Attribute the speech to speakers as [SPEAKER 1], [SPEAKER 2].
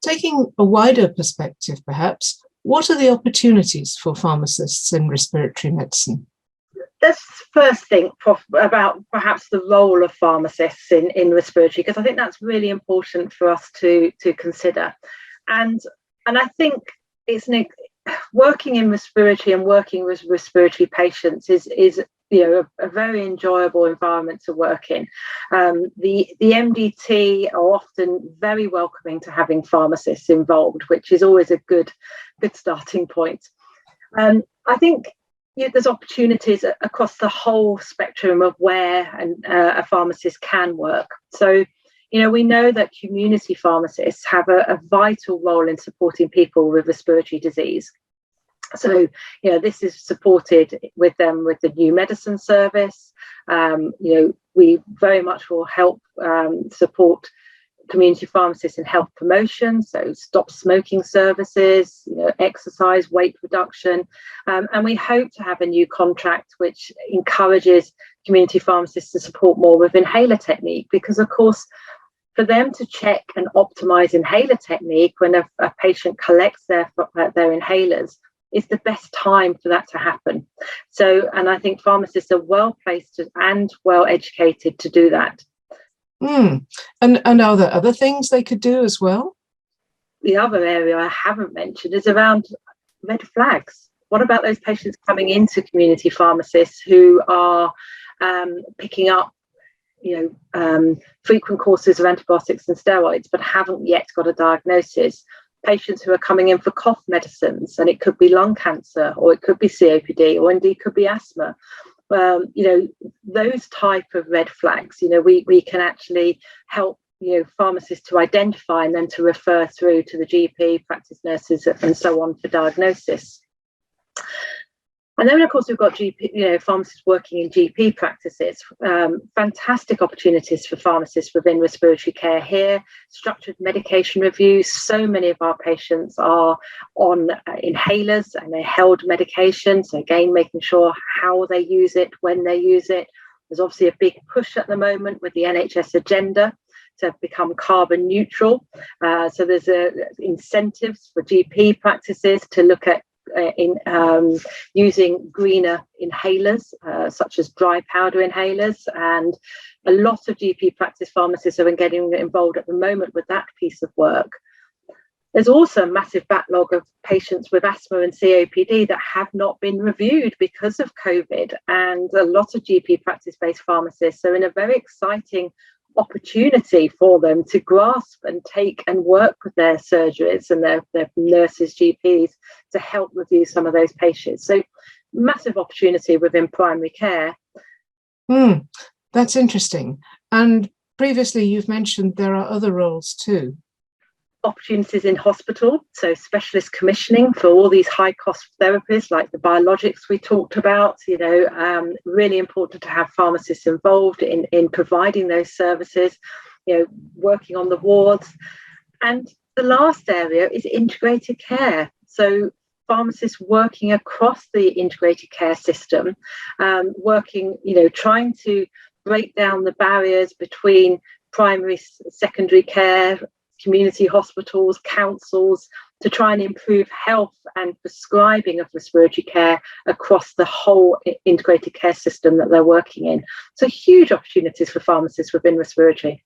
[SPEAKER 1] Taking a wider perspective, perhaps, what are the opportunities for pharmacists in respiratory medicine?
[SPEAKER 2] Let's first think about perhaps the role of pharmacists in respiratory, because I think that's really important for us to consider. And I think working in respiratory and working with respiratory patients is a very enjoyable environment to work in. The MDT are often very welcoming to having pharmacists involved, which is always a good starting point. I think there's opportunities across the whole spectrum of where a pharmacist can work. So, we know that community pharmacists have a vital role in supporting people with respiratory disease. So, this is supported with the new medicine service. We very much will help support community pharmacists in health promotion, so stop smoking services, exercise, weight reduction, and we hope to have a new contract which encourages community pharmacists to support more with inhaler technique, because of course for them to check and optimize inhaler technique when a patient collects their inhalers is the best time for that to happen. So, and I think pharmacists are well placed and well educated to do that.
[SPEAKER 1] And are there other things they could do as well?
[SPEAKER 2] The other area I haven't mentioned is around red flags. What about those patients coming into community pharmacists who are picking up frequent courses of antibiotics and steroids but haven't yet got a diagnosis? Patients who are coming in for cough medicines, and it could be lung cancer, or it could be COPD, or indeed could be asthma. Those type of red flags, we can actually help pharmacists to identify and then to refer through to the GP, practice nurses, and so on for diagnosis. And then, of course, we've got GP, pharmacists working in GP practices. Fantastic opportunities for pharmacists within respiratory care here. Structured medication reviews. So many of our patients are on inhalers and they're held medication. So again, making sure how they use it, when they use it. There's obviously a big push at the moment with the NHS agenda to become carbon neutral. So there's incentives for GP practices to look at using greener inhalers, such as dry powder inhalers, and a lot of GP practice pharmacists are getting involved at the moment with that piece of work. There's also a massive backlog of patients with asthma and COPD that have not been reviewed because of COVID, and a lot of GP practice-based pharmacists are in a very exciting opportunity for them to grasp and take and work with their surgeries and their nurses, GPs, to help review some of those patients. So massive opportunity within primary care.
[SPEAKER 1] That's interesting. And previously you've mentioned there are other roles too.
[SPEAKER 2] Opportunities in hospital, so specialist commissioning for all these high cost therapies like the biologics we talked about. Really important to have pharmacists involved in providing those services, working on the wards. And the last area is integrated care, so pharmacists working across the integrated care system, trying to break down the barriers between primary, secondary care, community hospitals, councils, to try and improve health and prescribing of respiratory care across the whole integrated care system that they're working in. So huge opportunities for pharmacists within respiratory.